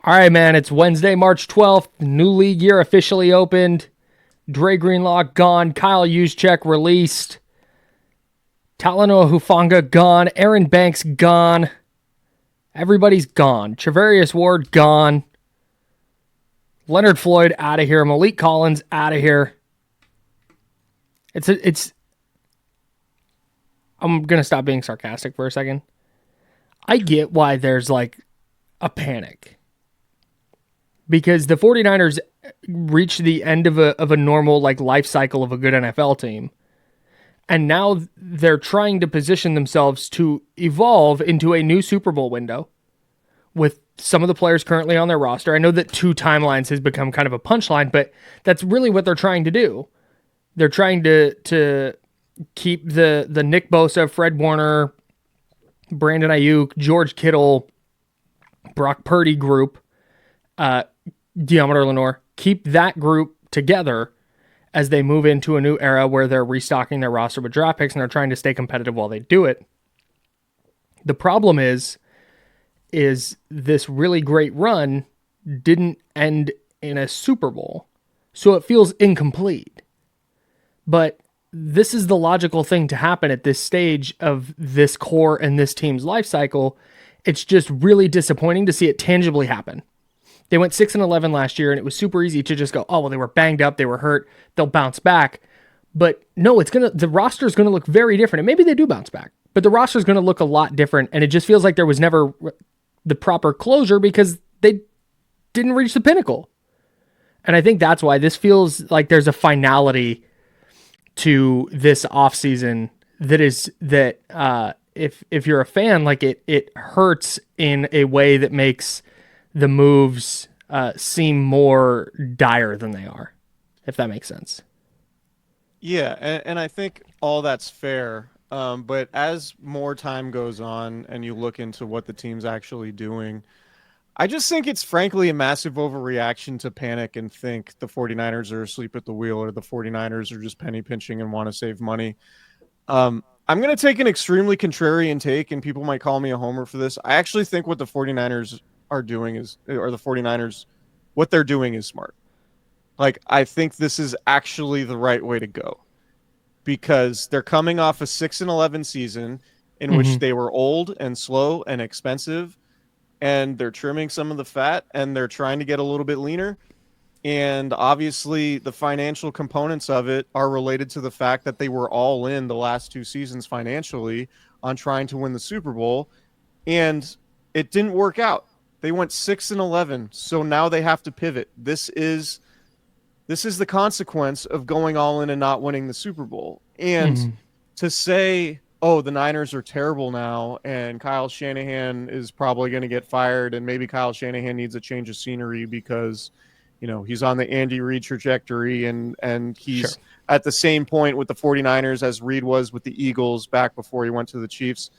All right, man, it's Wednesday, March 12th. New league year officially opened. Dre Greenlaw gone. Kyle Juszczyk released. Talanoa Hufanga gone. Aaron Banks gone. Everybody's gone. Travarius Ward gone. Leonard Floyd out of here. Malik Collins out of here. I'm going to stop being sarcastic for a second. I get why there's like a panic. Because the 49ers reached the end of a normal like life cycle of a good NFL team. And now they're trying to position themselves to evolve into a new Super Bowl window with some of the players currently on their roster. I know that 2 timelines has become kind of a punchline, but that's really what they're trying to do. They're trying to keep the Nick Bosa, Fred Warner, Brandon Ayuk, George Kittle, Brock Purdy group, Deommodore Lenoir, keep that group together as they move into a new era where they're restocking their roster with draft picks and they're trying to stay competitive while they do it. The problem is this really great run didn't end in a Super Bowl, so it feels incomplete. But this is the logical thing to happen at this stage of this core and this team's life cycle. It's just really disappointing to see it tangibly happen. They went 6-11 last year, and it was super easy to just go, oh, well, they were banged up, they were hurt, they'll bounce back. But no, the roster is going to look very different, and maybe they do bounce back, but the roster is going to look a lot different, and it just feels like there was never the proper closure because they didn't reach the pinnacle. And I think that's why this feels like there's a finality to this offseason that if you're a fan, like it hurts in a way that makes the moves seem more dire than they are, if that makes sense. Yeah, and I think all that's fair. But as more time goes on and you look into what the team's actually doing, I just think it's frankly a massive overreaction to panic and think the 49ers are asleep at the wheel or the 49ers are just penny pinching and want to save money. I'm going to take an extremely contrarian take, and people might call me a homer for this. I actually think what the 49ers are doing what they're doing is smart. Like, I think this is actually the right way to go because they're coming off a 6-11 season in which they were old and slow and expensive, and they're trimming some of the fat and they're trying to get a little bit leaner. And obviously the financial components of it are related to the fact that they were all in the last 2 seasons financially on trying to win the Super Bowl, and it didn't work out. They went 6-11, so now they have to pivot. This is the consequence of going all in and not winning the Super Bowl. And to say, oh, the Niners are terrible now, and Kyle Shanahan is probably going to get fired, and maybe Kyle Shanahan needs a change of scenery because, he's on the Andy Reid trajectory, and he's at the same point with the 49ers as Reid was with the Eagles back before he went to the Chiefs.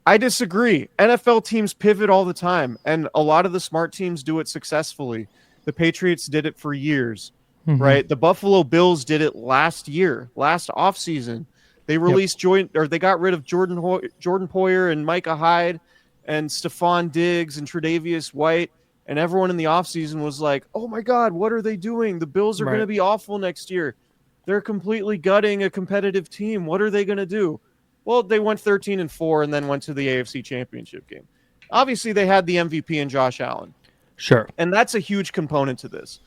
I disagree. NFL teams pivot all the time, and a lot of the smart teams do it successfully. The Patriots did it for years, right? The Buffalo Bills did it last offseason. They released they got rid of Jordan Poyer and Micah Hyde and Stephon Diggs and Tre'Davious White, and everyone in the offseason was like, oh my God, what are they doing? The Bills are going to be awful next year. They're completely gutting a competitive team. What are they going to do? Well, they went 13-4 and then went to the AFC Championship game. Obviously, they had the MVP in Josh Allen. Sure. And that's a huge component to this.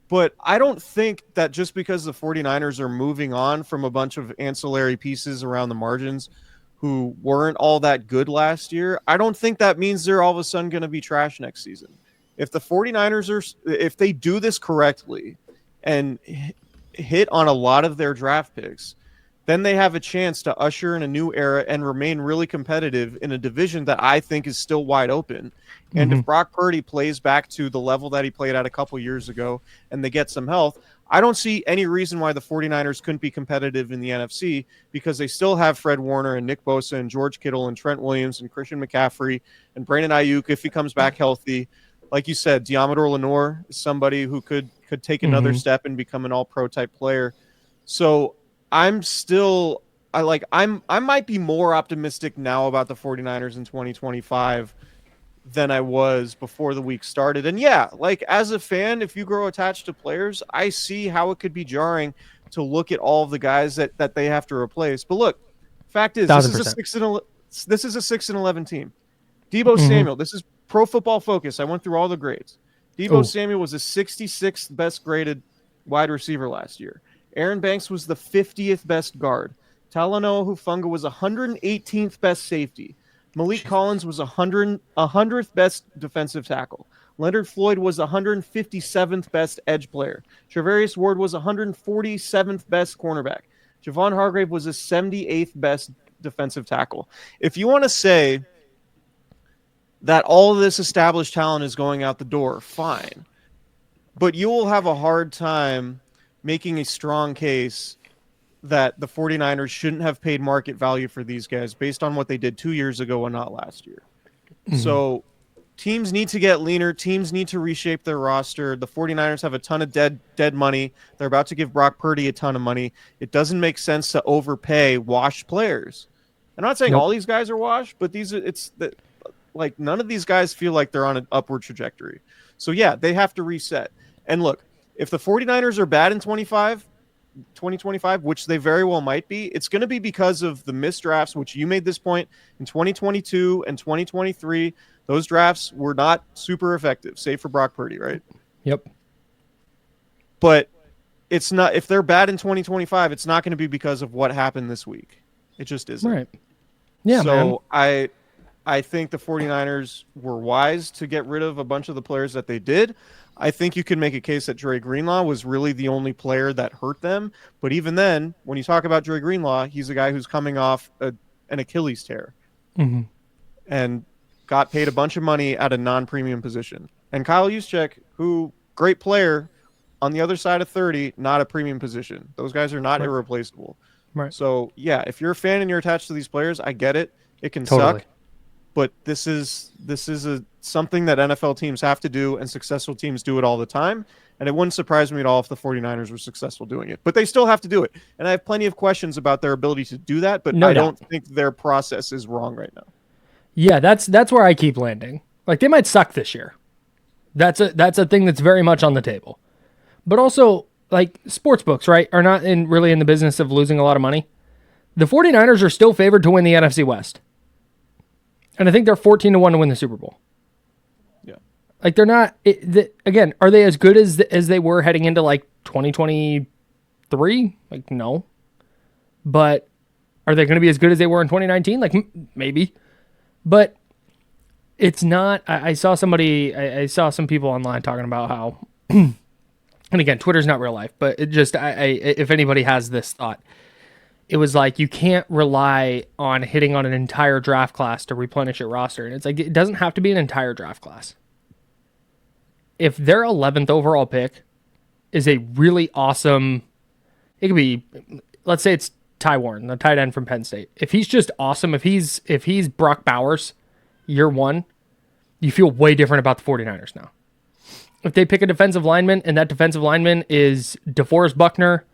But I don't think that just because the 49ers are moving on from a bunch of ancillary pieces around the margins who weren't all that good last year, I don't think that means they're all of a sudden going to be trash next season. If the 49ers if they do this correctly and hit on a lot of their draft picks, then they have a chance to usher in a new era and remain really competitive in a division that I think is still wide open. And if Brock Purdy plays back to the level that he played at a couple years ago and they get some health, I don't see any reason why the 49ers couldn't be competitive in the NFC because they still have Fred Warner and Nick Bosa and George Kittle and Trent Williams and Christian McCaffrey and Brandon Ayuk if he comes back healthy. Like you said, Deommodore Lenoir is somebody who could take another step and become an all-pro type player. So I might be more optimistic now about the 49ers in 2025 than I was before the week started. And yeah, like as a fan, if you grow attached to players, I see how it could be jarring to look at all of the guys that they have to replace. But look, fact is, this is a 1,000%. 6-11 team. Debo Samuel, this is Pro Football Focus. I went through all the grades. Debo Samuel was the 66th best graded wide receiver last year. Aaron Banks was the 50th best guard. Talanoa Hufanga was 118th best safety. Malik Collins was 100th best defensive tackle. Leonard Floyd was 157th best edge player. Travarius Ward was 147th best cornerback. Javon Hargrave was the 78th best defensive tackle. If you want to say that all of this established talent is going out the door, fine. But you will have a hard time making a strong case that the 49ers shouldn't have paid market value for these guys based on what they did 2 years ago and not last year. So teams need to get leaner. Teams need to reshape their roster. The 49ers have a ton of dead money. They're about to give Brock Purdy a ton of money. It doesn't make sense to overpay washed players. I'm not saying all these guys are washed, but like none of these guys feel like they're on an upward trajectory. So yeah, they have to reset. And look, if the 49ers are bad in 2025, which they very well might be, it's going to be because of the missed drafts, which you made this point in 2022 and 2023. Those drafts were not super effective, save for Brock Purdy, right? Yep. But it's not, if they're bad in 2025, it's not going to be because of what happened this week. It just isn't. Right. Yeah, so man. I think the 49ers were wise to get rid of a bunch of the players that they did. I think you can make a case that Dre Greenlaw was really the only player that hurt them. But even then, when you talk about Dre Greenlaw, he's a guy who's coming off an Achilles tear and got paid a bunch of money at a non-premium position. And Kyle Juszczyk, who great player on the other side of 30, not a premium position. Those guys are not irreplaceable. Right. So, yeah, if you're a fan and you're attached to these players, I get it. It can suck. But this is something that NFL teams have to do, and successful teams do it all the time. And it wouldn't surprise me at all if the 49ers were successful doing it. But they still have to do it. And I have plenty of questions about their ability to do that, but I don't think their process is wrong right now. Yeah, that's where I keep landing. Like, they might suck this year. That's a thing that's very much on the table. But also, like, sports books, right, are not really in the business of losing a lot of money. The 49ers are still favored to win the NFC West. And I think they're 14-1 to win the Super Bowl. Yeah. Like, they're not, again, are they as good as they were heading into, like, 2023? Like, no. But are they going to be as good as they were in 2019? Like, maybe. But it's not, I saw some people online talking about how, and again, Twitter's not real life, but it just, if anybody has this thought, it was like, you can't rely on hitting on an entire draft class to replenish your roster. And it's like, it doesn't have to be an entire draft class. If their 11th overall pick is a really awesome, it could be, let's say it's Ty Warren, the tight end from Penn State. If he's just awesome, if he's Brock Bowers, year one, you feel way different about the 49ers now. If they pick a defensive lineman and that defensive lineman is DeForest Buckner,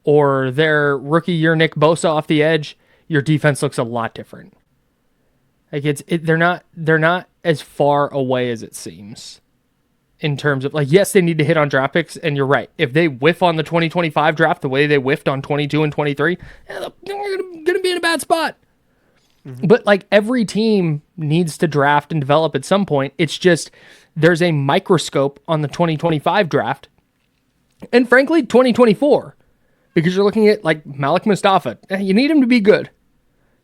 or their rookie year Nick Bosa off the edge, your defense looks a lot different. Like they're not as far away as it seems in terms of, like, yes, they need to hit on draft picks, and you're right. If they whiff on the 2025 draft the way they whiffed on 22 and 23, they're going to be in a bad spot. But like, every team needs to draft and develop at some point. It's just there's a microscope on the 2025 draft, and frankly 2024. Because you're looking at, like, Malik Mustafa. You need him to be good.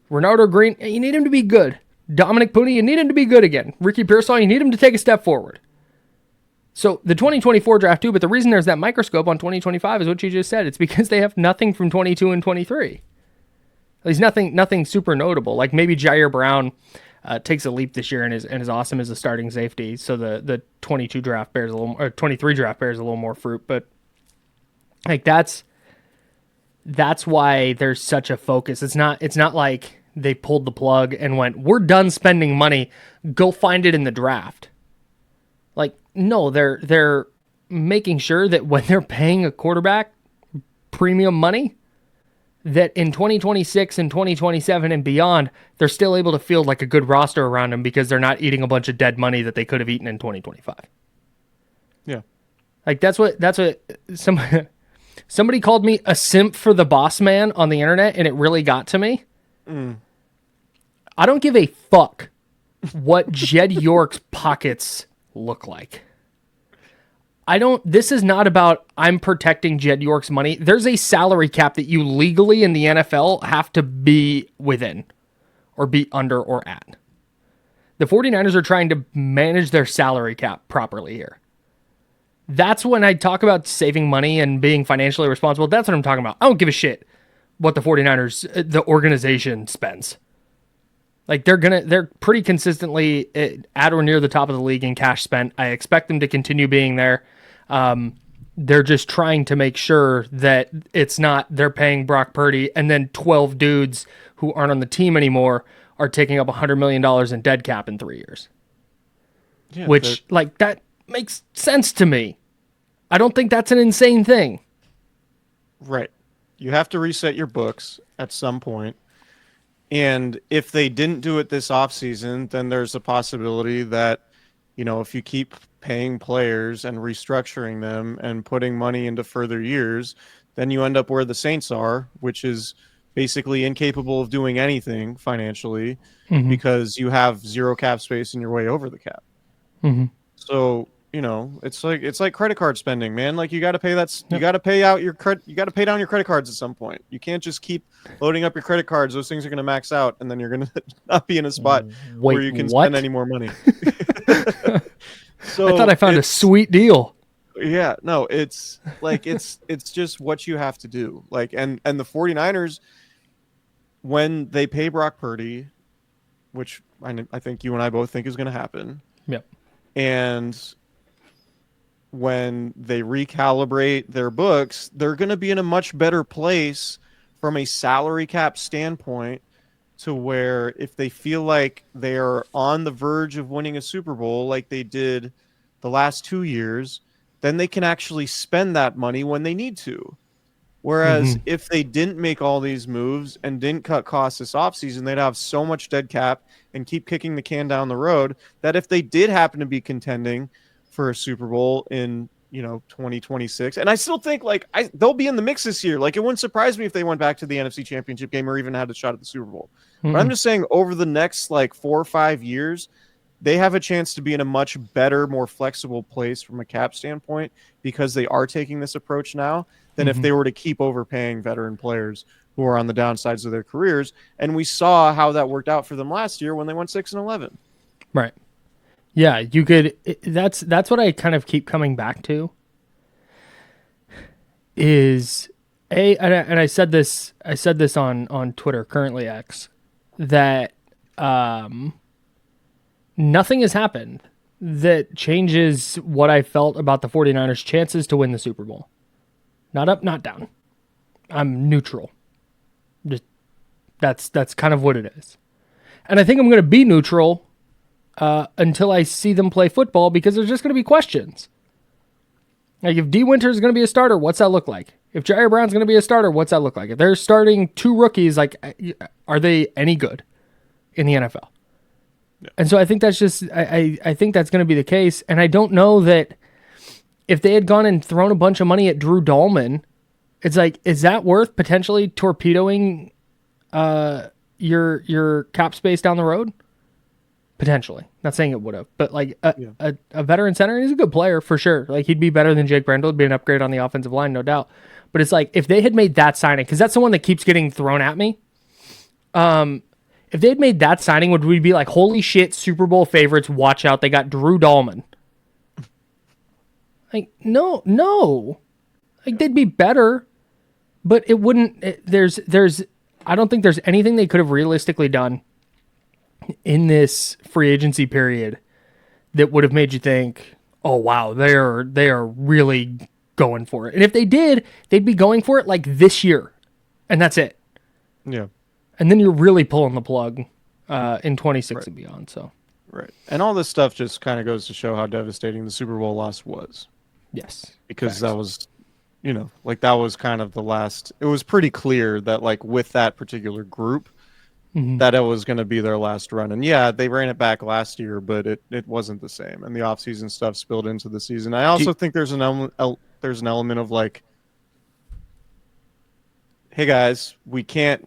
Renardo Green, you need him to be good. Dominic Pooney, you need him to be good again. Ricky Pearsall, you need him to take a step forward. So the 2024 draft too, but the reason there's that microscope on 2025 is what you just said. It's because they have nothing from 22 and 23. There's nothing super notable. Like, maybe Jair Brown takes a leap this year and is awesome as a starting safety. So the 22 draft bears a little, or 23 draft bears a little more fruit. But like, that's why there's such a focus. It's not like they pulled the plug and went, we're done spending money, go find it in the draft. Like, no, they're making sure that when they're paying a quarterback premium money, that in 2026 and 2027 and beyond, they're still able to field like a good roster around them because they're not eating a bunch of dead money that they could have eaten in 2025. Yeah. Like that's what somebody called me a simp for the boss man on the internet, and it really got to me. I don't give a fuck what Jed York's pockets look like. This is not about I'm protecting Jed York's money. There's a salary cap that you legally in the NFL have to be within or be under or at. The 49ers are trying to manage their salary cap properly here. That's when I talk about saving money and being financially responsible. That's what I'm talking about. I don't give a shit what the 49ers, the organization, spends. Like they're pretty consistently at or near the top of the league in cash spent. I expect them to continue being there. They're just trying to make sure that it's not they're paying Brock Purdy and then 12 dudes who aren't on the team anymore are taking up $100 million in dead cap in 3 years. Yeah, which like that makes sense to me. I don't think that's an insane thing. Right. You have to reset your books at some point. And if they didn't do it this offseason, then there's a possibility that, if you keep paying players and restructuring them and putting money into further years, then you end up where the Saints are, which is basically incapable of doing anything financially because you have zero cap space and you're way over the cap. So, it's like credit card spending, man. Like you got to pay you got to pay out your you got to pay down your credit cards at some point. You can't just keep loading up your credit cards. Those things are going to max out and then you're going to not be in a spot where you can spend any more money. So I thought I found a sweet deal. Yeah, no, it's like it's just what you have to do. Like and the 49ers, when they pay Brock Purdy, which I think you and I both think is going to happen. Yep. And when they recalibrate their books, they're going to be in a much better place from a salary cap standpoint to where if they feel like they are on the verge of winning a Super Bowl like they did the last 2 years, then they can actually spend that money when they need to. Whereas if they didn't make all these moves and didn't cut costs this offseason, they'd have so much dead cap and keep kicking the can down the road that if they did happen to be contending for a Super Bowl in 2026, and I still think they'll be in the mix this year. Like it wouldn't surprise me if they went back to the NFC Championship game or even had a shot at the Super Bowl. But I'm just saying over the next 4 or 5 years, they have a chance to be in a much better, more flexible place from a cap standpoint because they are taking this approach now than if they were to keep overpaying veteran players who are on the downsides of their careers. And we saw how that worked out for them last year when they went 6-11. Right. Yeah, you could. That's what I kind of keep coming back to. And I said this on Twitter, currently X, that nothing has happened that changes what I felt about the 49ers' chances to win the Super Bowl. Not up, not down. I'm neutral. Just that's kind of what it is. And I think I'm going to be neutral until I see them play football because there's just going to be questions. Like if D. Winters is going to be a starter, what's that look like? If Jair Brown's going to be a starter, what's that look like? If they're starting 2 rookies, are they any good in the NFL? Yeah. And so I think that's just I think that's going to be the case. And I don't know that if they had gone and thrown a bunch of money at Drew Dahlman, it's like, is that worth potentially torpedoing your cap space down the road? Potentially. Not saying it would have, but a veteran center, he's a good player for sure. Like he'd be better than Jake Brendel. It'd be an upgrade on the offensive line, no doubt. But it's like if they had made that signing, because that's the one that keeps getting thrown at me. If they had made that signing, would we be like, holy shit, Super Bowl favorites, watch out, they got Drew Dahlman? Like, no. Like they'd be better, but it wouldn't. I don't think there's anything they could have realistically done in this free agency period that would have made you think, oh wow, they are really going for it. And if they did, they'd be going for it like this year, and that's it. Yeah. And then you're really pulling the plug in 26 and beyond. So. Right. And all this stuff just kind of goes to show how devastating the Super Bowl loss was. Yes. Because that was like that was kind of the last. It was pretty clear that like with that particular group, that it was going to be their last run. And yeah, they ran it back last year, but it wasn't the same. And the offseason stuff spilled into the season. I also think there's an element of like, hey guys, we can't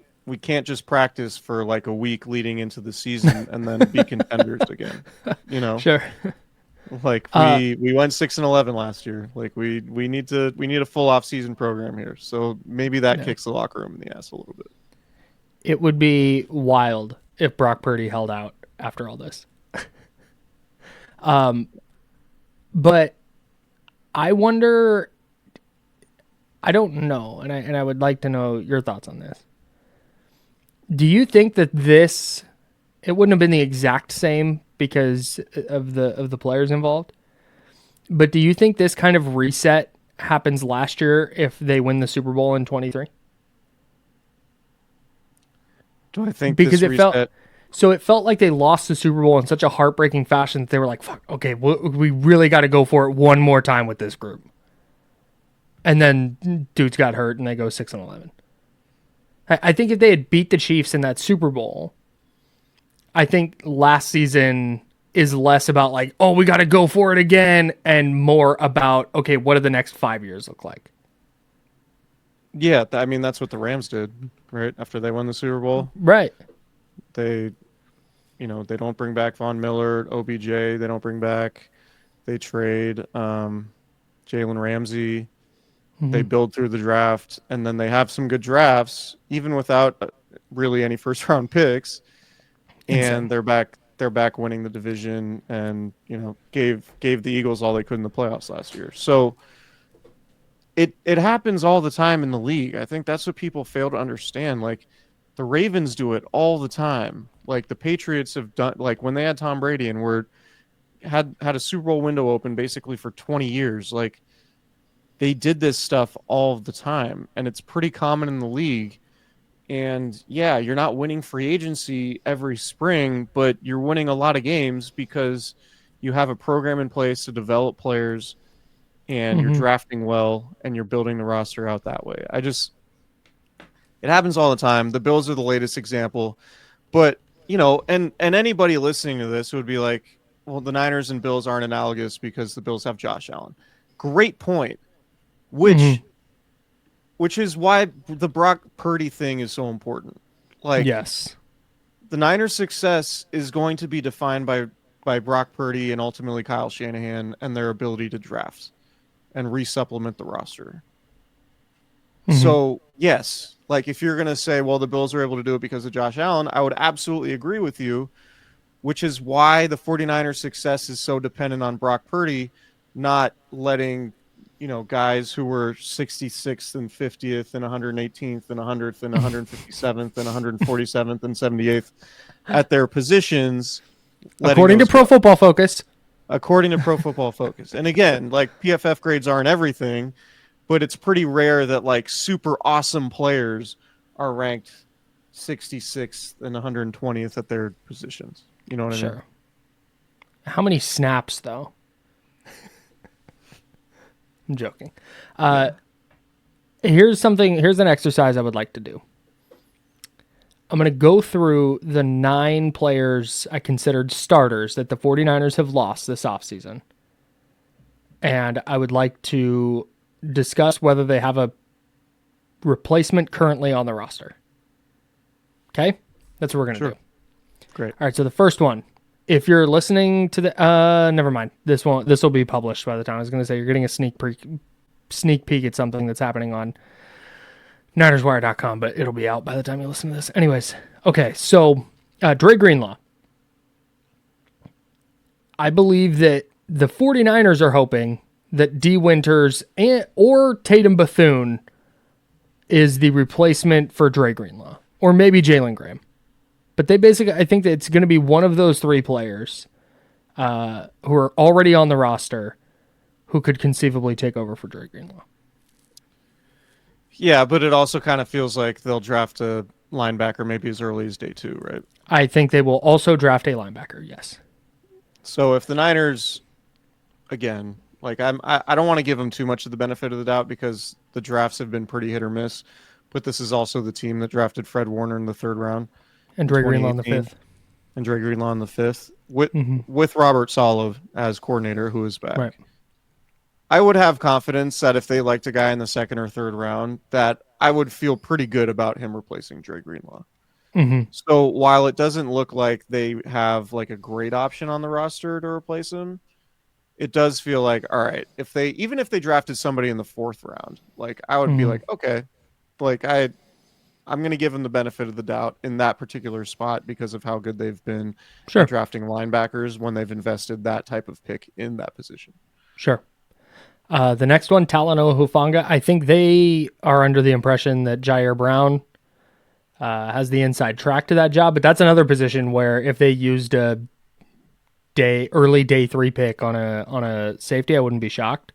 just practice for like a week leading into the season and then be contenders again. Sure. Like we went 6-11 last year. Like we need a full off season program here. So maybe that kicks the locker room in the ass a little bit. It would be wild if Brock Purdy held out after all this. But I wonder, I don't know, and I would like to know your thoughts on this. Do you think that it wouldn't have been the exact same because of the players involved, but do you think this kind of reset happens last year if they win the Super Bowl in 23? Do I think because this reset... it felt like they lost the Super Bowl in such a heartbreaking fashion that they were like, fuck, okay, we really got to go for it one more time with this group. And then dudes got hurt and they go 6-11. I think if they had beat the Chiefs in that Super Bowl, I think last season is less about like, oh, we got to go for it again, and more about, okay, what do the next 5 years look like? Yeah, I mean, that's what the Rams did, right? After they won the Super Bowl. Right. They don't bring back Von Miller, OBJ. They don't bring back. They trade Jalen Ramsey. Mm-hmm. They build through the draft, and then they have some good drafts, even without really any first-round picks. And they're back winning the division, and gave the Eagles all they could in the playoffs last year. So it happens all the time in the league. I think that's what people fail to understand. Like the Ravens do it all the time. Like the Patriots have done, like when they had Tom Brady and had a Super Bowl window open basically for 20 years. Like they did this stuff all the time, and it's pretty common in the league. And yeah, you're not winning free agency every spring, but you're winning a lot of games because you have a program in place to develop players, and you're drafting well, and you're building the roster out that way. It happens all the time. The Bills are the latest example, but and anybody listening to this would be like, well, the Niners and Bills aren't analogous because the Bills have Josh Allen. Great point. Which is why the Brock Purdy thing is so important. Like, yes, the Niners' success is going to be defined by Brock Purdy and ultimately Kyle Shanahan and their ability to draft and resupplement the roster. So, yes, like if you're going to say, well, the Bills are able to do it because of Josh Allen, I would absolutely agree with you, which is why the 49ers' success is so dependent on Brock Purdy not letting guys who were 66th and 50th and 118th and 100th and 157th and 147th and 78th at their positions. According to Pro Football Focus. According to Pro Football Focus. And again, like PFF grades aren't everything, but it's pretty rare that like super awesome players are ranked 66th and 120th at their positions. You know what I mean? How many snaps though? I'm joking. Here's an exercise I would like to do. I'm going to go through the 9 players I considered starters that the 49ers have lost this offseason. And I would like to discuss whether they have a replacement currently on the roster. Okay? That's what we're going to do. Great. All right, so the first one. If you're listening to the, never mind. This will be published by the time. I was going to say you're getting a sneak peek at something that's happening on NinersWire.com, but it'll be out by the time you listen to this. Anyways, okay. So, Dre Greenlaw. I believe that the 49ers are hoping that D. Winters or Tatum Bethune is the replacement for Dre Greenlaw, or maybe Jalen Graham. But I think that it's going to be one of those 3 players who are already on the roster who could conceivably take over for Dre Greenlaw. Yeah, but it also kind of feels like they'll draft a linebacker maybe as early as day 2, right? I think they will also draft a linebacker, yes. So if the Niners, again, Like I don't want to give him too much of the benefit of the doubt because the drafts have been pretty hit or miss. But this is also the team that drafted Fred Warner in the third round And in Dre Greenlaw in the 2018, fifth. and Dre Greenlaw in the fifth with Mm-hmm. with Robert Saleh as coordinator, who is back. Right. I would have confidence that if they liked a guy in the second or third round, that I would feel pretty good about him replacing Dre Greenlaw. Mm-hmm. So while it doesn't look like they have like a great option on the roster to replace him, it does feel like, all right, even if they drafted somebody in the fourth round, like I would be Mm-hmm. like, okay, like I'm going to give them the benefit of the doubt in that particular spot because of how good they've been Sure. at drafting linebackers when they've invested that type of pick in that position. Sure. The next one, Talanoa Hufanga. I think they are under the impression that Jair Brown has the inside track to that job, but that's another position where if they used a early day 3 pick on a safety, I wouldn't be shocked.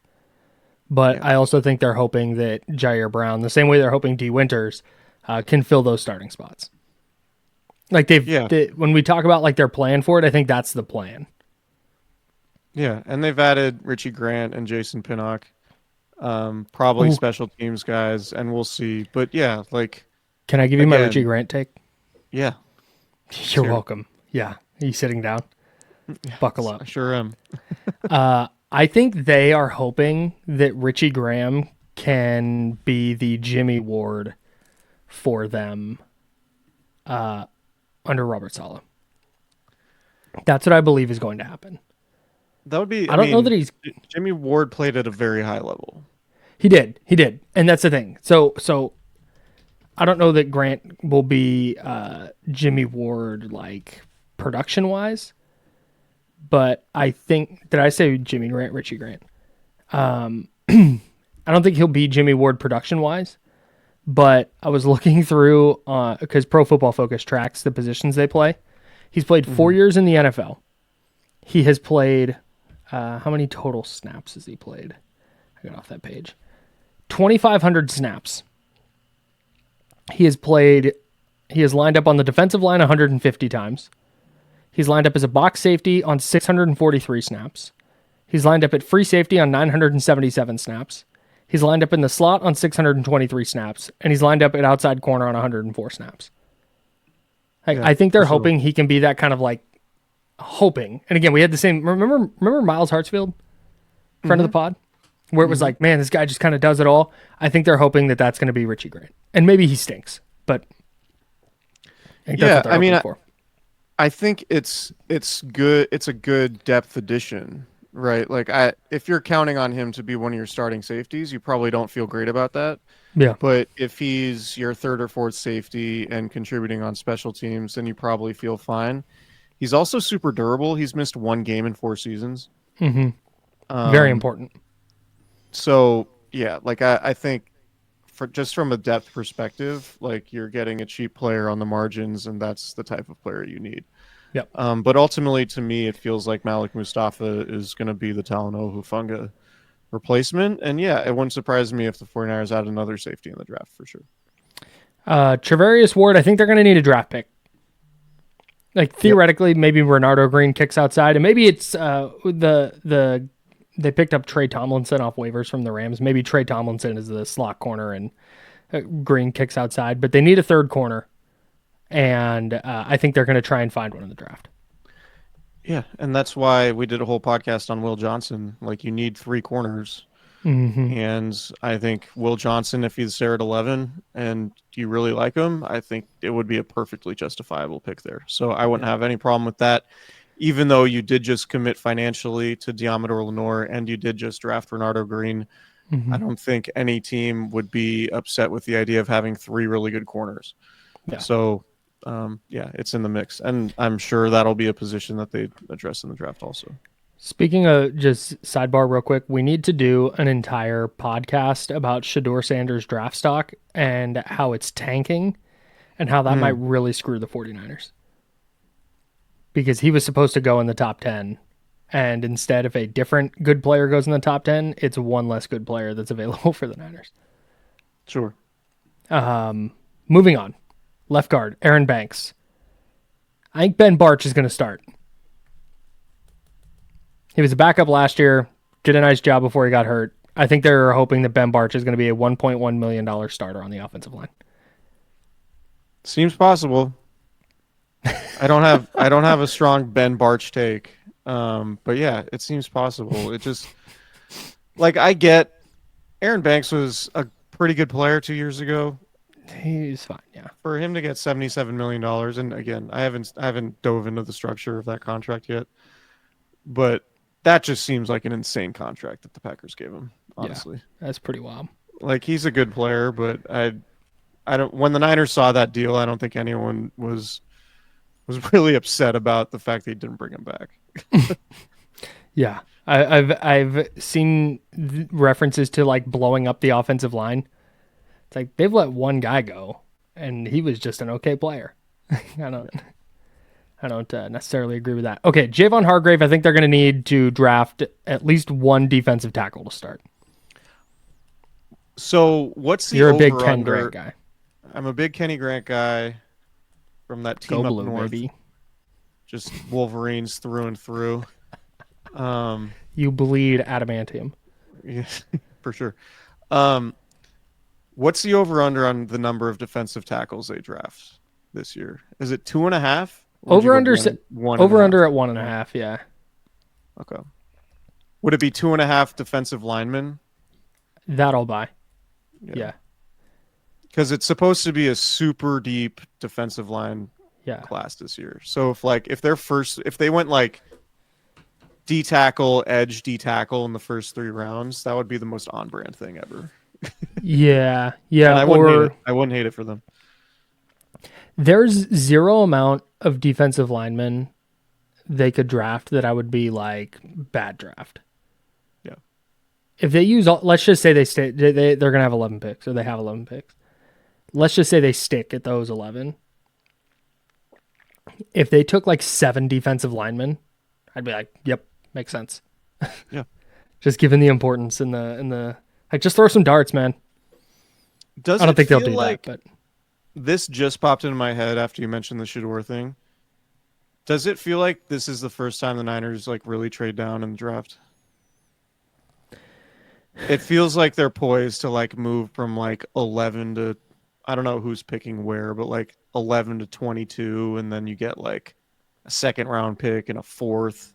But Yeah. I also think they're hoping that Jair Brown, the same way they're hoping D Winters, can fill those starting spots. Like when we talk about like their plan for it, I think that's the plan. Yeah, and they've added Richie Grant and Jason Pinnock, probably Ooh. special teams guys, and we'll see. But yeah, like, Can I give you my again, Richie Grant take? yeah, You're Sure. welcome. Yeah. Are you sitting down? Buckle I up. sure am. I think they are hoping that Richie Graham can be the Jimmy Ward for them under Robert Saleh. That's what I believe is going to happen. That would be. I don't know that he's. Jimmy Ward played at a very high level. He did, and that's the thing. So I don't know that Grant will be Jimmy Ward like production wise, but I think did I say Jimmy Grant, Richie Grant? I don't think he'll be Jimmy Ward production wise, but I was looking through because Pro Football Focus tracks the positions they play. He's played 4 years in the NFL. He has played. How many total snaps has he played? I got off that page. 2,500 snaps. He has lined up on the defensive line 150 times. He's lined up as a box safety on 643 snaps. He's lined up at free safety on 977 snaps. He's lined up in the slot on 623 snaps. And he's lined up at outside corner on 104 snaps. I think they're hoping he can be that kind of like hoping. And again, we had the same. Remember Miles Hartsfield, friend of the pod, where it was like, man, this guy just kind of does it all. I think they're hoping that that's going to be Richie Grant, and maybe he stinks, but I think that's what they're hoping for. I think it's good. It's a good depth addition, right? Like if you're counting on him to be one of your starting safeties, you probably don't feel great about that. Yeah. But if he's your third or fourth safety and contributing on special teams, then you probably feel fine. He's also super durable. He's missed 1 game in 4 seasons. Very important. So yeah, like I think from a depth perspective, like you're getting a cheap player on the margins, and that's the type of player you need. Yep. But ultimately, to me, it feels like Malik Mustafa is going to be the Talanoa Hufanga replacement. And yeah, it wouldn't surprise me if the 49ers add another safety in the draft for sure. Travarius Ward, I think they're going to need a draft pick. Like theoretically, maybe Renardo Green kicks outside, and maybe it's they picked up Trey Tomlinson off waivers from the Rams. Maybe Trey Tomlinson is the slot corner and Green kicks outside, but they need a third corner, and I think they're going to try and find one in the draft. Yeah, and that's why we did a whole podcast on Will Johnson. Like, you need 3 corners. And I think Will Johnson, if he's there at 11 and you really like him, I think it would be a perfectly justifiable pick there. So I wouldn't have any problem with that, even though you did just commit financially to Diamador Lenore and you did just draft Renardo Green. I don't think any team would be upset with the idea of having 3 really good corners. Yeah. So, it's in the mix. And I'm sure that'll be a position that they address in the draft also. Speaking of, just sidebar real quick, we need to do an entire podcast about Shedeur Sanders' draft stock and how it's tanking and how that might really screw the 49ers. Because he was supposed to go in the top 10, and instead, if a different good player goes in the top 10, it's one less good player that's available for the Niners. Sure. Moving on. Left guard, Aaron Banks. I think Ben Barch is going to start. He was a backup last year. did a nice job before he got hurt. I think they're hoping that Ben Barch is going to be a $1.1 million starter on the offensive line. Seems possible. I don't have a strong Ben Barch take. But yeah, it seems possible. It just like I get Aaron Banks was a pretty good player 2 years ago. He's fine, yeah. For him to get $77 million, and again, I haven't dove into the structure of that contract yet, but that just seems like an insane contract that the Packers gave him, honestly. Yeah, that's pretty wild. Like, he's a good player, but I don't. When the Niners saw that deal, I don't think anyone was really upset about the fact that he didn't bring him back. Yeah, I've seen references to like blowing up the offensive line. It's like they've let one guy go, and he was just an okay player. I don't necessarily agree with that. Okay, Javon Hargrave, I think they're going to need to draft at least one defensive tackle to start. So what's the You're a big over-under? Ken Grant guy. I'm a big Kenny Grant guy from that team Go up blue, north. baby. Just Wolverines through and through. You bleed adamantium. Yeah, for sure. What's the over-under on the number of defensive tackles they draft this year? Is it 2.5? Over-under at 1.5, yeah. Okay. Would it be 2.5 defensive linemen? That I'll buy. Yeah. Because it's supposed to be a super deep defensive line class this year. So if they went like D tackle, edge D tackle in the first 3 rounds, that would be the most on brand thing ever. Yeah. And I wouldn't hate it for them. There's zero amount of defensive linemen they could draft that I would be like bad draft. Yeah. If they use, let's just say they're going to have 11 picks, or they have 11 picks. Let's just say they stick at those 11. If they took like 7 defensive linemen, I'd be like, yep, makes sense. Yeah. Just given the importance in the like, just throw some darts, man. I don't think they'll do that, but this just popped into my head after you mentioned the Shador thing. Does it feel like this is the first time the Niners like really trade down in the draft? It feels like they're poised to like move from like 11 to, I don't know who's picking where, but like 11 to 22, and then you get like a 2nd round pick and a 4th,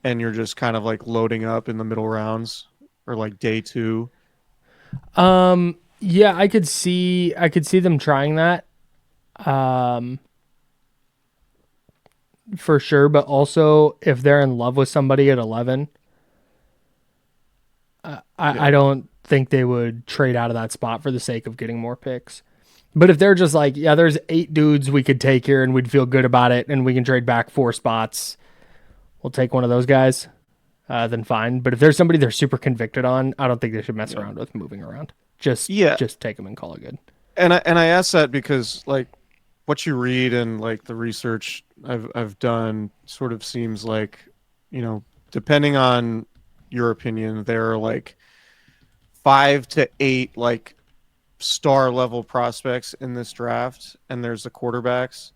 and you're just kind of like loading up in the middle rounds or like day 2. Yeah, I could see them trying that. For sure, but also if they're in love with somebody at 11, I don't think they would trade out of that spot for the sake of getting more picks. But if they're just like, yeah, there's 8 dudes we could take here and we'd feel good about it and we can trade back 4 spots, we'll take one of those guys, then fine. But if there's somebody they're super convicted on, I don't think they should mess around with moving around. Just take them and call it good. And I ask that because like what you read and like the research I've done sort of seems like, you know, depending on your opinion, there are like 5 to 8 like star level prospects in this draft, and there's the quarterbacks,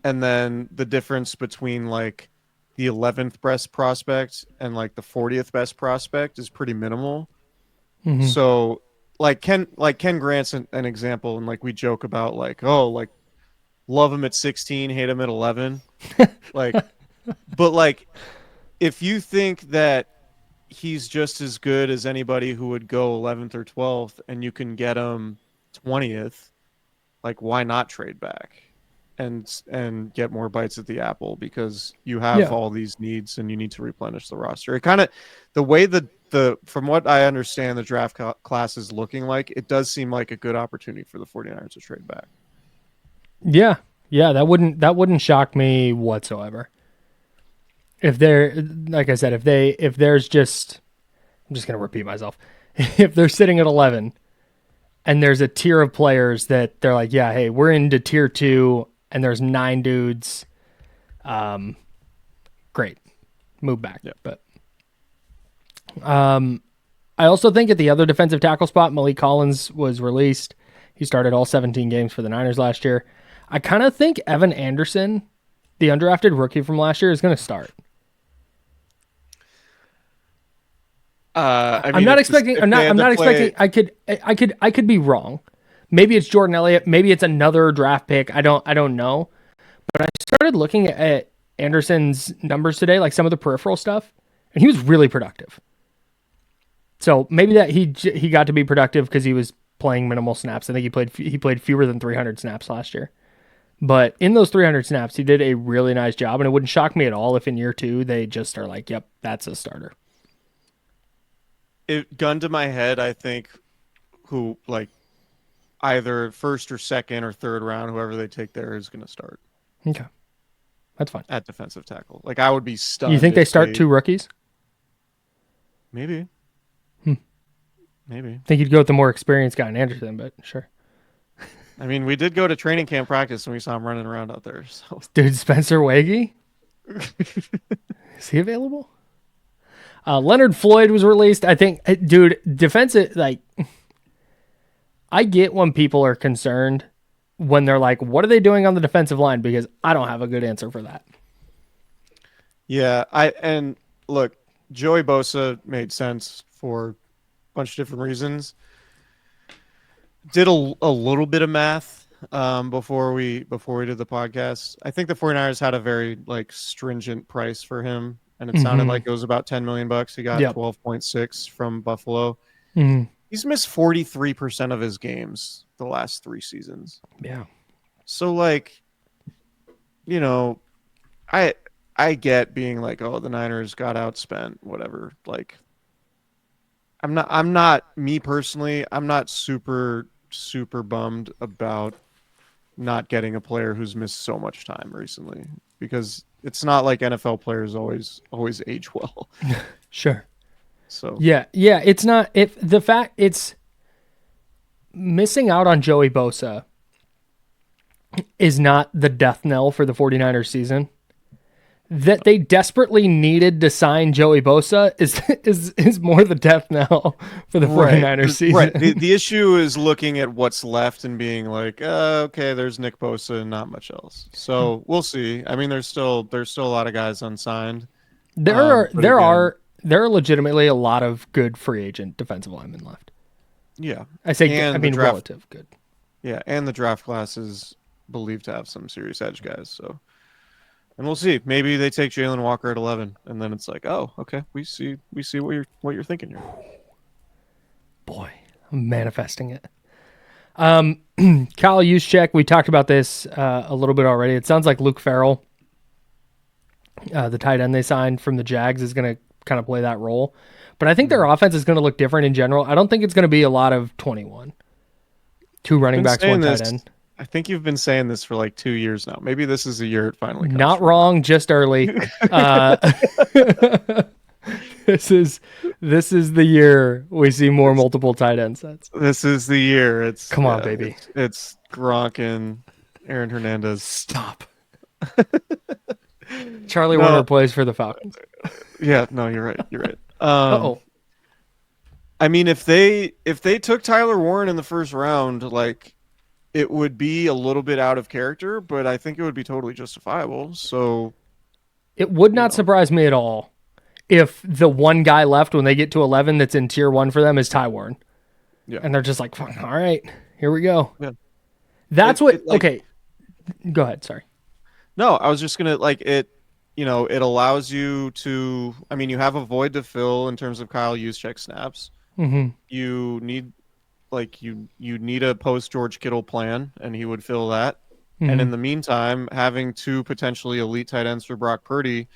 and then the difference between like the 11th best prospect and like the 40th best prospect is pretty minimal. Mm-hmm. So like Ken Grant's an example, and like we joke about like, oh, like love him at 16, hate him at 11. Like, but like if you think that he's just as good as anybody who would go 11th or 12th and you can get him 20th, like why not trade back and get more bites at the apple, because you have all these needs and you need to replenish the roster. It kind of, the way the from what I understand the draft class is looking like, it does seem like a good opportunity for the 49ers to trade back. Yeah, that wouldn't shock me whatsoever. If they're, like I said, if there's just, I'm just going to repeat myself. If they're sitting at 11 and there's a tier of players that they're like, yeah, hey, we're into tier 2 and there's 9 dudes, great, move back. Yeah. But I also think at the other defensive tackle spot, Malik Collins was released. He started all 17 games for the Niners last year. I kind of think Evan Anderson, the undrafted rookie from last year, is going to start. I I'm mean, not if the- expecting. if I'm they had not to play- expecting. I could be wrong. Maybe it's Jordan Elliott. Maybe it's another draft pick. I don't know. But I started looking at Anderson's numbers today, like some of the peripheral stuff, and he was really productive. So maybe that he got to be productive because he was playing minimal snaps. I think he played fewer than 300 snaps last year. But in those 300 snaps, he did a really nice job, and it wouldn't shock me at all if in year 2 they just are like, "Yep, that's a starter." Gun to my head, I think who like either first or second or third round, whoever they take there is going to start. Okay, that's fine. At defensive tackle. Like I would be stunned. You think they start 2 rookies? Maybe. Maybe. I think you'd go with the more experienced guy in Anderson, but sure. I mean, we did go to training camp practice and we saw him running around out there. So, Dude, Spencer Wagey? Is he available? Leonard Floyd was released. I think, dude, defensive, like, I get when people are concerned when they're like, what are they doing on the defensive line? Because I don't have a good answer for that. yeah, and look, Joey Bosa made sense for a bunch of different reasons. Did a little bit of math before we did the podcast. I think the 49ers had a very like stringent price for him, and it sounded like it was about $10 million. He got 12.6 from Buffalo. He's missed 43% of his games the last 3 seasons. Yeah. So like, you know, I get being like, oh, the Niners got outspent, whatever. Like, I'm not me personally. I'm not super bummed about not getting a player who's missed so much time recently, because it's not like NFL players always age well. Sure. So yeah, it's not it's missing out on Joey Bosa is not the death knell for the 49ers season. That they desperately needed to sign Joey Bosa is more the death knell for the 49ers season. Right. The issue is looking at what's left and being like, okay, there's Nick Bosa and not much else. So we'll see. I mean, there's still a lot of guys unsigned. There are legitimately a lot of good free agent defensive linemen left. Yeah. Relative good. Yeah, and the draft class is believed to have some serious edge guys, so. And we'll see. Maybe they take Jalen Walker at 11, and then it's like, oh, okay, we see what you're thinking here. Boy, I'm manifesting it. Kyle Juszczyk, we talked about this a little bit already. It sounds like Luke Farrell, the tight end they signed from the Jags, is going to kind of play that role. But I think their offense is going to look different in general. I don't think it's going to be a lot of 21. 2 running backs, 1 tight end. I think you've been saying this for like 2 years now. Maybe this is the year it finally comes. Not wrong, just early. This is the year we see more multiple tight end sets. This is the year. Come on, baby. It's Gronk and Aaron Hernandez. Stop. Charlie Warner plays for the Falcons. Yeah, no, you're right. You're right. Uh-oh. I mean, if they took Tyler Warren in the first round, like, it would be a little bit out of character, but I think it would be totally justifiable. So it would not surprise me at all if the one guy left when they get to 11 that's in tier 1 for them is Ty Warren. Yeah. And they're just like, all right, here we go. Yeah. That's okay. Go ahead. Sorry. No, I was just going to it allows you to, I mean, you have a void to fill in terms of Kyle Juszczyk snaps. Mm-hmm. You need, you need a post George Kittle plan, and he would fill that. Mm-hmm. And in the meantime, having 2 potentially elite tight ends for Brock Purdy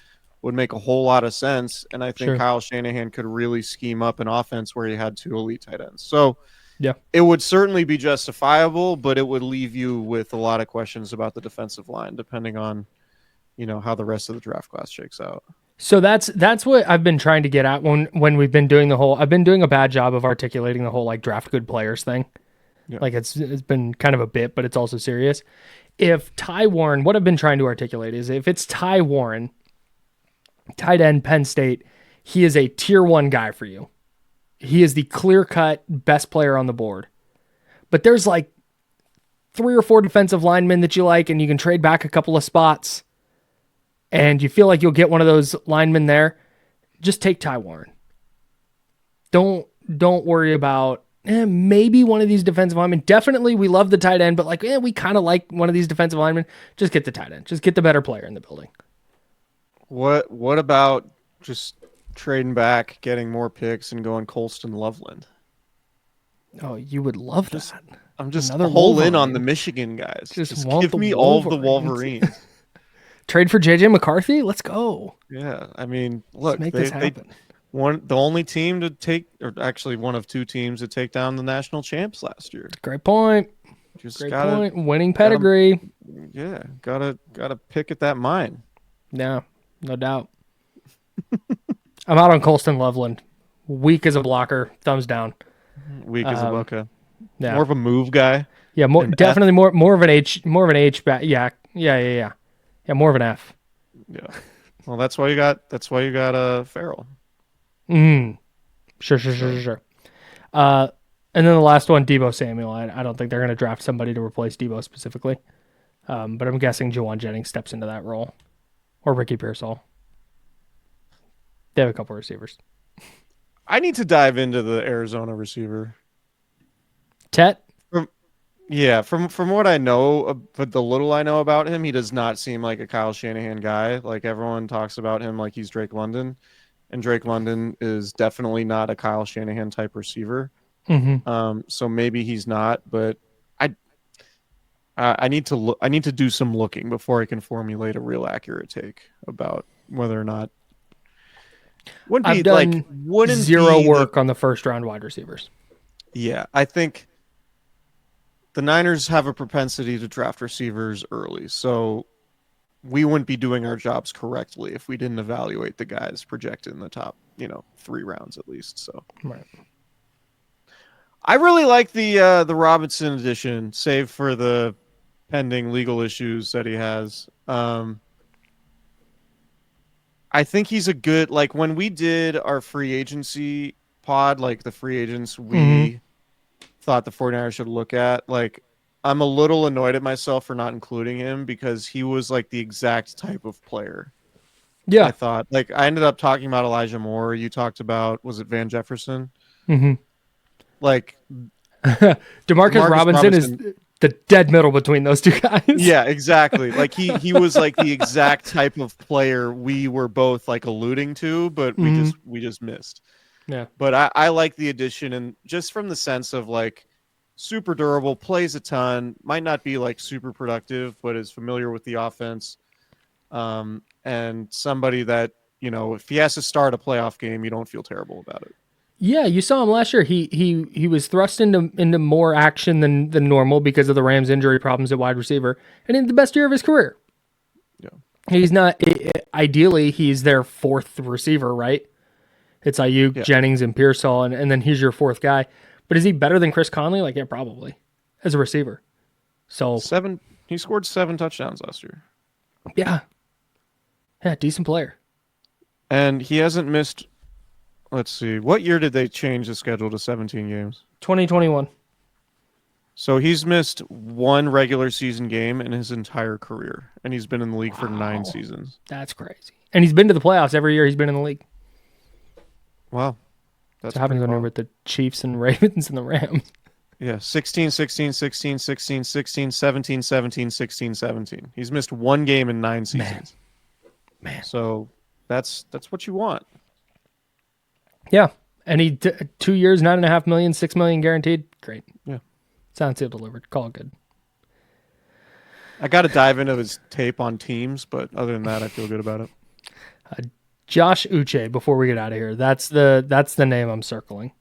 would make a whole lot of sense. And I think Kyle Shanahan could really scheme up an offense where he had 2 elite tight ends. So yeah, it would certainly be justifiable, but it would leave you with a lot of questions about the defensive line, depending on, how the rest of the draft class shakes out. So that's what I've been trying to get at when we've been doing I've been doing a bad job of articulating the whole like draft good players thing. Yeah. Like it's been kind of a bit, but it's also serious. If Ty Warren, what I've been trying to articulate is if it's Ty Warren, tight end, Penn State, he is a tier 1 guy for you. He is the clear-cut best player on the board. But there's like 3 or 4 defensive linemen that you like, and you can trade back a couple of spots, and you feel like you'll get one of those linemen there. Just take Ty Warren. Don't worry about maybe one of these defensive linemen. Definitely, we love the tight end, but like, we kind of like one of these defensive linemen. Just get the tight end. Just get the better player in the building. What about just trading back, getting more picks, and going Colston Loveland? Oh, you would love that. I'm just Another whole Wolverine. in on the Michigan guys. Just want give the me all of the Wolverines. Wolverines. Trade for JJ McCarthy? Let's go. Yeah, I mean, look, Let's make this happen. The only team to take, or actually one of two teams to take down the national champs last year. Great point. Great point. Winning pedigree. Gotta pick at that mine. Yeah, no doubt. I'm out on Colston Loveland. Weak as a blocker. Thumbs down. Weak as a bucka. Yeah. More of a move guy. Yeah, definitely more of an H back. Yeah. Yeah, more of an F. Yeah. Well, that's why you got Farrell. Sure. And then the last one, Deebo Samuel. I don't think they're going to draft somebody to replace Deebo specifically. But I'm guessing Juwan Jennings steps into that role. Or Ricky Pearsall. They have a couple receivers. I need to dive into the Arizona receiver. Tet? From what I know, but the little I know about him, he does not seem like a Kyle Shanahan guy. Like everyone talks about him like he's Drake London. And Drake London is definitely not a Kyle Shanahan type receiver. Mm-hmm. So maybe he's not, but I need to do some looking before I can formulate a real accurate take about whether or not. I've done zero work on the first round wide receivers. Yeah, I think the Niners have a propensity to draft receivers early, so we wouldn't be doing our jobs correctly if we didn't evaluate the guys projected in the top, 3 rounds at least. So, right. I really like the Robinson edition, save for the pending legal issues that he has. I think he's a good, like when we did our free agency pod, like the free agents we thought the 49ers should look at, like I'm a little annoyed at myself for not including him because he was like the exact type of player. Yeah. I thought, like I ended up talking about Elijah Moore. You talked about, was it Van Jefferson? Mm-hmm. Like Demarcus Robinson is the dead middle between those two guys. Yeah, exactly. Like he was like the exact type of player we were both like alluding to, but we just missed. Yeah. But I like the addition, and just from the sense of like super durable, plays a ton, might not be like super productive, but is familiar with the offense. And somebody that, if he has to start a playoff game, you don't feel terrible about it. Yeah, you saw him last year. He was thrust into more action than normal because of the Rams' injury problems at wide receiver, and in the best year of his career. Yeah, he's not. Ideally, he's their fourth receiver, right? It's Ayuk, Jennings, and Pearsall, and then he's your fourth guy. But is he better than Chris Conley? Like, yeah, probably as a receiver. So he scored 7 touchdowns last year. Yeah, decent player, and he hasn't missed. Let's see. What year did they change the schedule to 17 games? 2021. So he's missed 1 regular season game in his entire career, and he's been in the league for 9 seasons. That's crazy. And he's been to the playoffs every year he's been in the league. Wow. That's what happens when you're with the Chiefs and Ravens and the Rams. Yeah, 16, 16, 16, 16, 16, 17, 17, 16, 17. He's missed 1 game in 9 seasons. Man. So that's what you want. Yeah, and he 2 years, $9.5 million, $6 million guaranteed. Great. Yeah, sounds seal delivered. Call it good. I got to dive into his tape on teams, but other than that, I feel good about it. Josh Uche. Before we get out of here, that's the name I'm circling.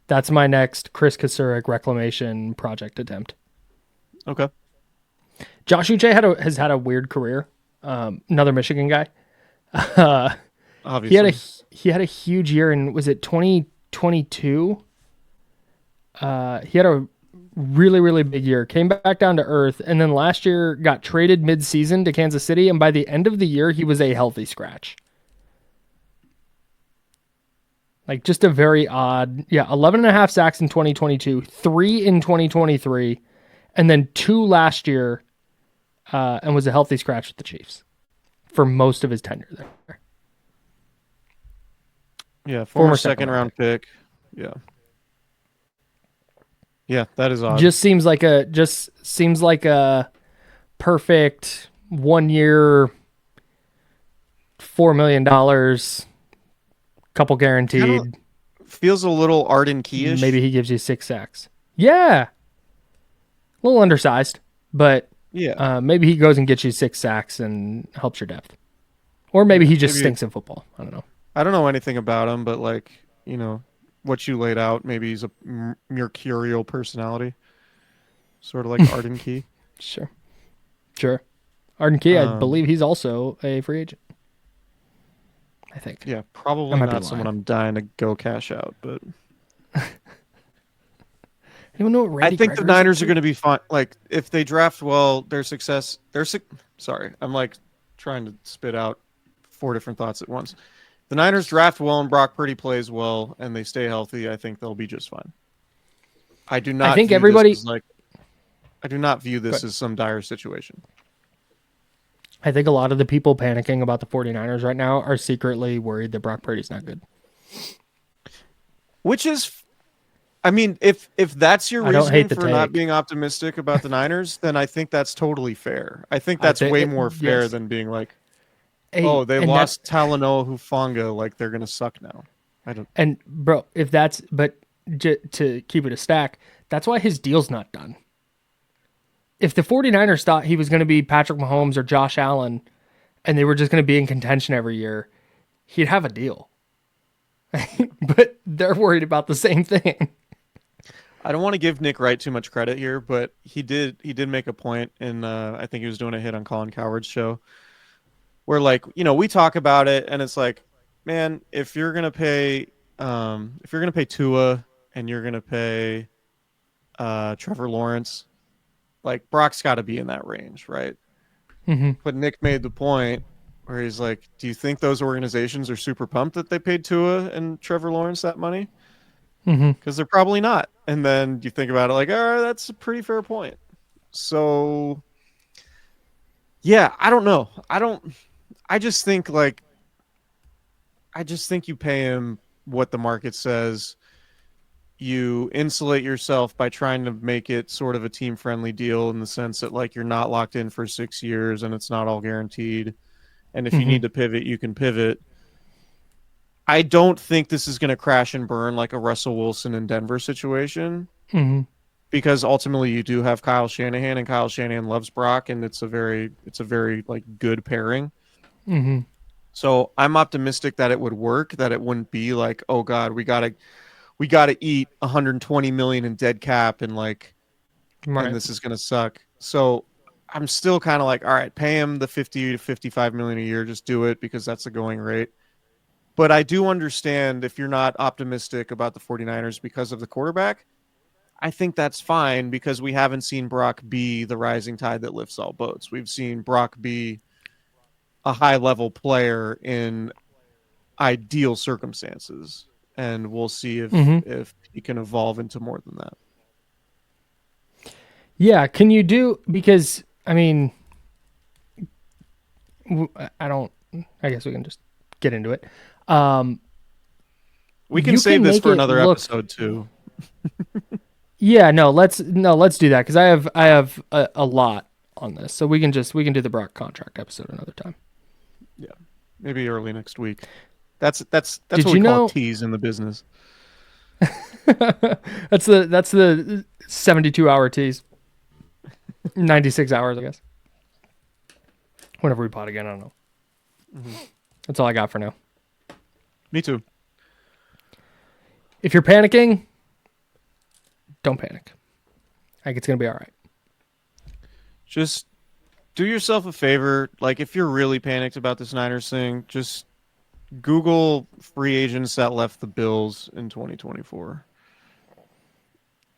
That's my next Chris Kasurik reclamation project attempt. Okay. Josh Uche has had a weird career. Another Michigan guy. Obviously. He had a huge year in, was it 2022? He had a really, really big year. Came back down to earth, and then last year got traded mid-season to Kansas City, and by the end of the year, he was a healthy scratch. Like, just a very odd... Yeah, 11.5 sacks in 2022, 3 in 2023, and then 2 last year, and was a healthy scratch with the Chiefs for most of his tenure there. Yeah, former second round pick. Yeah. Yeah, that is odd. Just seems like a perfect 1 year, $4 million, couple guaranteed. Kinda feels a little Arden Key-ish. Maybe he gives you 6 sacks. Yeah, a little undersized, but Yeah. maybe he goes and gets you 6 sacks and helps your depth, or maybe he just stinks in football. I don't know. I don't know anything about him, but like, what you laid out, maybe he's a mercurial personality, sort of like Arden Key. Sure. Arden Key, I believe he's also a free agent. I think. Yeah, probably not someone I'm dying to go cash out, but Anyone know what Randy I think the Gregory's Niners up are going to be fine. Like, if they draft well, sorry, I'm like trying to spit out 4 different thoughts at once. The Niners draft well and Brock Purdy plays well and they stay healthy, I think they'll be just fine. I do not view this as some dire situation. I think a lot of the people panicking about the 49ers right now are secretly worried that Brock Purdy's not good. Which is, I mean, if that's your reason for not being optimistic about the Niners, then I think that's totally fair. I think that's way more fair than being like, they lost Talanoa Hufanga, like they're gonna suck now. And bro, but to keep it a stack, that's why his deal's not done. If the 49ers thought he was going to be Patrick Mahomes or Josh Allen and they were just going to be in contention every year, he'd have a deal. But they're worried about the same thing. I don't want to give Nick Wright too much credit here, but he did make a point, and I think he was doing a hit on Colin Cowherd's show, where we talk about it, and it's like, man, if you're gonna pay Tua and you're gonna pay Trevor Lawrence, like Brock's got to be in that range, right? Mm-hmm. But Nick made the point where he's like, do you think those organizations are super pumped that they paid Tua and Trevor Lawrence that money? Because they're probably not. And then you think about it like, all right, that's a pretty fair point. So, yeah, I don't know. I just think you pay him what the market says. You insulate yourself by trying to make it sort of a team-friendly deal in the sense that like you're not locked in for 6 years and it's not all guaranteed. And if you need to pivot, you can pivot. I don't think this is going to crash and burn like a Russell Wilson in Denver situation, because ultimately you do have Kyle Shanahan, and Kyle Shanahan loves Brock, and it's a very like good pairing. So I'm optimistic that it would work, that it wouldn't be like, oh God, we gotta eat 120 million in dead cap and and this is gonna suck. So I'm still kind of like, all right, pay him the 50 to 55 million a year, just do it because that's the going rate. But I do understand if you're not optimistic about the 49ers because of the quarterback, I think that's fine, because we haven't seen Brock be the rising tide that lifts all boats. We've seen Brock be a high-level player in ideal circumstances, and we'll see if he can evolve into more than that. Yeah, can you do, because, I mean, I guess we can just get into it. We can save this for another episode too. Yeah, let's do that, because I have a lot on this, so we can do the Brock contract episode another time. Yeah, maybe early next week. That's what we call tease in the business. That's the 72-hour tease. 96 hours, I guess. Whenever we pod again, I don't know. That's all I got for now. Me too. If you're panicking, don't panic. I think it's going to be all right. Just do yourself a favor. Like, if you're really panicked about this Niners thing, just Google free agents that left the Bills in 2024.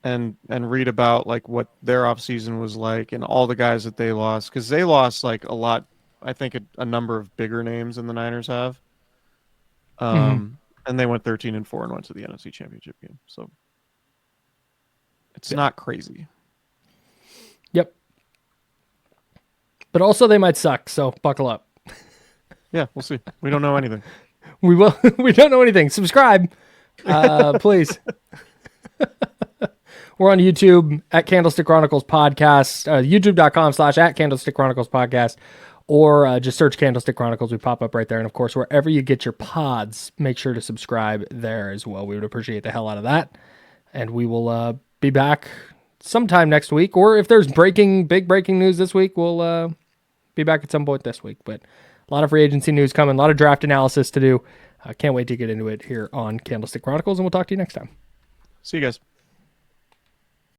And read about like what their offseason was like and all the guys that they lost. Because they lost like a lot, I think a number of bigger names than the Niners have. And they went 13-4 and went to the NFC Championship game. So it's not crazy. Yep. But also they might suck, so buckle up. Yeah, we'll see. We don't know anything. We don't know anything. Subscribe. Please. We're on YouTube at Candlestick Chronicles Podcast, youtube.com/at Candlestick Chronicles Podcast, or just search Candlestick Chronicles. We pop up right there. And of course, wherever you get your pods, make sure to subscribe there as well. We would appreciate the hell out of that. And we will be back sometime next week. Or if there's big breaking news this week, we'll be back at some point this week. But a lot of free agency news coming, a lot of draft analysis to do. I can't wait to get into it here on Candlestick Chronicles, and we'll talk to you next time. See you guys.